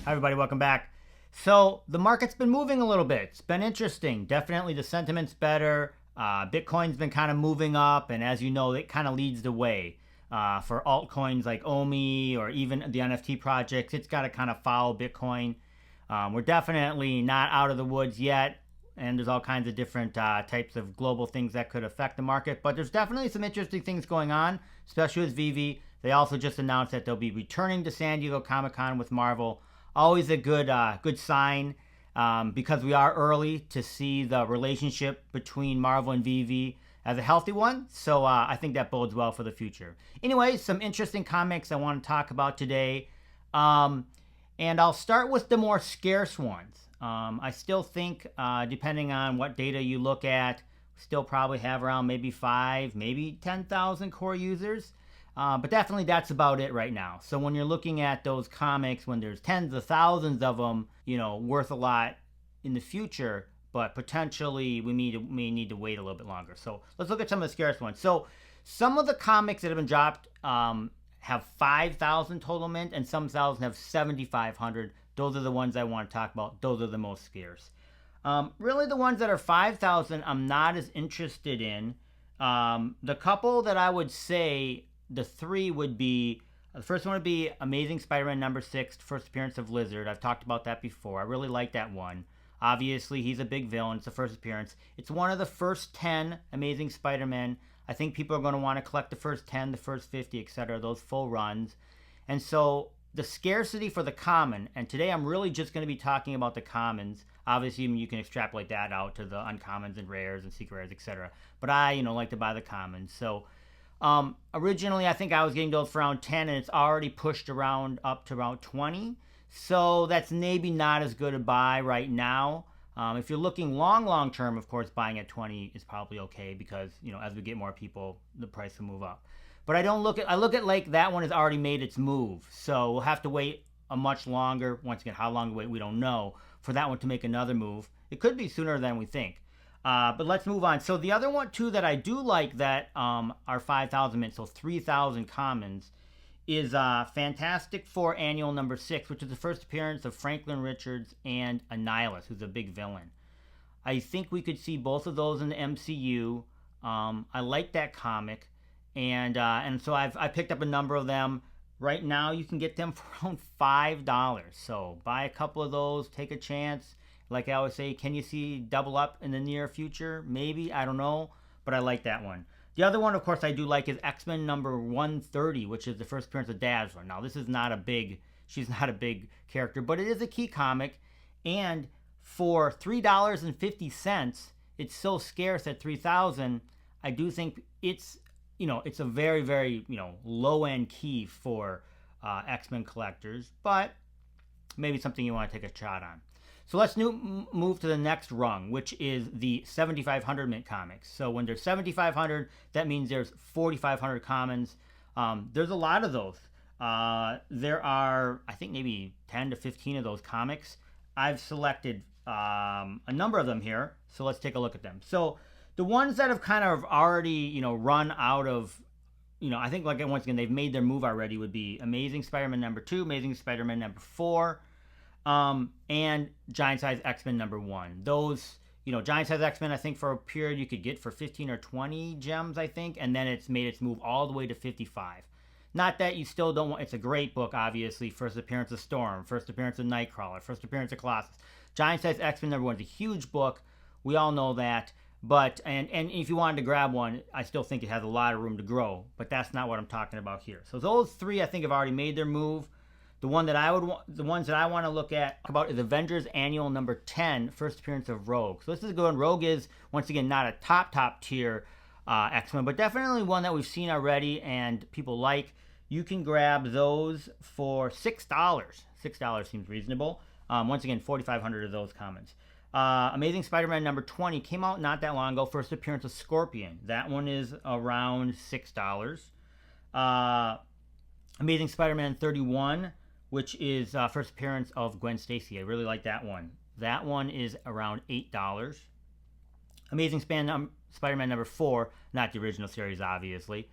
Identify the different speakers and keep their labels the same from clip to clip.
Speaker 1: Hi, everybody. Welcome back. So the market's been moving a little bit. It's been interesting. Definitely the sentiment's better. Bitcoin's been kind of moving up, and as you know, it kind of leads the way. For altcoins like OMI or even the NFT projects, it's got to kind of follow Bitcoin. We're definitely not out of the woods yet, and there's all kinds of different types of global things that could affect the market. But there's definitely some interesting things going on, especially with Veve. They also just announced that they'll be returning to San Diego Comic-Con with Marvel. Always a good sign because we are early to see the relationship between Marvel and Veve as a healthy one. So I think that bodes well for the future. Anyway, some interesting comics I want to talk about today. And I'll start with the more scarce ones. I still think, depending on what data you look at, still probably have around maybe 5, maybe 10,000 core users. But definitely that's about it right now. So when you're looking at those comics, when there's tens of thousands of them, worth a lot in the future, but potentially we may need to wait a little bit longer. So let's look at some of the scarce ones. So some of the comics that have been dropped have 5,000 total mint, and some thousand have 7,500. Those are the ones I want to talk about. Those are the most scarce. Really, the ones that are 5,000, I'm not as interested in. The couple that I would say, the three would be, the first one would be Amazing Spider-Man number 6, first appearance of Lizard. I've talked about that before. I really like that one. Obviously, he's a big villain. It's the first appearance. It's one of the first 10 Amazing Spider-Man. I think people are going to want to collect the first 10, the first 50, etc., those full runs. And so the scarcity for the common, and today I'm really just going to be talking about the commons. Obviously, you can extrapolate that out to the uncommons and rares and secret rares, etc. But I, like to buy the commons. So originally, I think I was getting those for around 10, and it's already pushed around up to around 20. So that's maybe not as good a buy right now. If you're looking long term, of course, buying at 20 is probably okay because, as we get more people, the price will move up. But I look at like that one has already made its move. So we'll have to wait a much longer, once again, how long to wait, we don't know, for that one to make another move. It could be sooner than we think. But let's move on. So the other one, too, that I do like that are 5,000 mint, so 3,000 commons, is Fantastic Four Annual number 6, which is the first appearance of Franklin Richards and Annihilus, who's a big villain. I think we could see both of those in the MCU. I like that comic, and so I picked up a number of them. Right now, you can get them for around $5. So buy a couple of those, take a chance. Like I always say, can you see double up in the near future? Maybe, I don't know, but I like that one. The other one, of course, I do like is X-Men number 130, which is the first appearance of Dazzler. Now, she's not a big character, but it is a key comic, and for $3.50, it's so scarce at 3,000. I do think it's a very, very low-end key for X-Men collectors, but maybe something you want to take a shot on. So let's move to the next rung, which is the 7,500 mint comics. So when there's 7,500, that means there's 4,500 commons. There's a lot of those. There are, I think, maybe 10 to 15 of those comics. I've selected a number of them here, so let's take a look at them. So the ones that have kind of already, run out of, I think, like, once again, they've made their move already, would be Amazing Spider-Man number 2, Amazing Spider-Man number 4, and Giant Size X-Men number 1. Those, Giant Size X-Men, I think for a period you could get for 15 or 20 gems, I think, and then it's made its move all the way to 55. Not that you still don't want, it's a great book, obviously. First appearance of Storm, first appearance of Nightcrawler, first appearance of Colossus. Giant Size X-Men number 1 is a huge book. We all know that. But, and if you wanted to grab one, I still think it has a lot of room to grow. But that's not what I'm talking about here. So those three, I think, have already made their move. The ones that I want to look at about is Avengers Annual number 10, first appearance of Rogue. So this is a good one. Rogue is, once again, not a top tier X-Men, but definitely one that we've seen already and people like. You can grab those for $6. $6 seems reasonable. Once again, 4,500 of those commons. Amazing Spider-Man number 20 came out not that long ago. First appearance of Scorpion. That one is around $6. Amazing Spider-Man 31, which is first appearance of Gwen Stacy. I really like that one. That one is around $8. Amazing Spider-Man number 4, not the original series, obviously.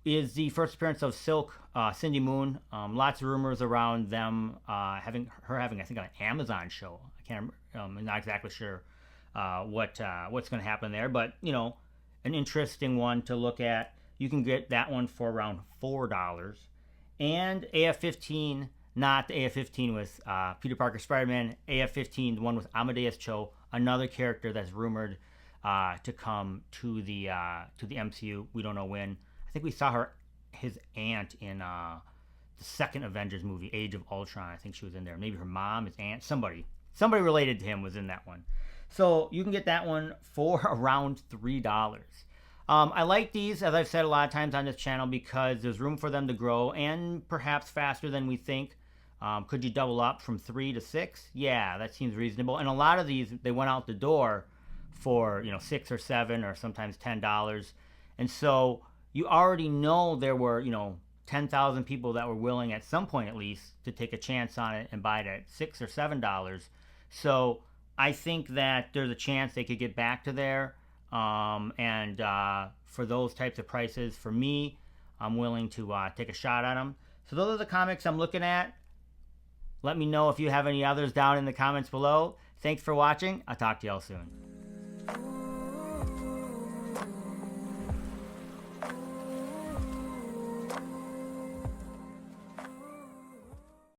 Speaker 1: is the first appearance of Silk, Cindy Moon. Lots of rumors around them having I think an Amazon show. I can't. I'm not exactly sure what's going to happen there, but an interesting one to look at. You can get that one for around $4. And AF-15, not the AF-15 with Peter Parker Spider-Man, AF-15, the one with Amadeus Cho, another character that's rumored to come to the MCU. We don't know when. I think we saw his aunt in the second Avengers movie, Age of Ultron. I think she was in there. Maybe her mom, his aunt, somebody related to him was in that one. So you can get that one for around $3. I like these, as I've said a lot of times on this channel, because there's room for them to grow and perhaps faster than we think. Could you double up from 3 to 6? Yeah, that seems reasonable. And a lot of these, they went out the door for $6 or $7 or sometimes $10. And so you already know there were 10,000 people that were willing at some point at least to take a chance on it and buy it at $6 or $7. So I think that there's a chance they could get back to there. And for those types of prices, for me, I'm willing to take a shot at them. So those are the comics I'm looking at. Let me know if you have any others down in the comments below. Thanks for watching. I'll talk to y'all soon.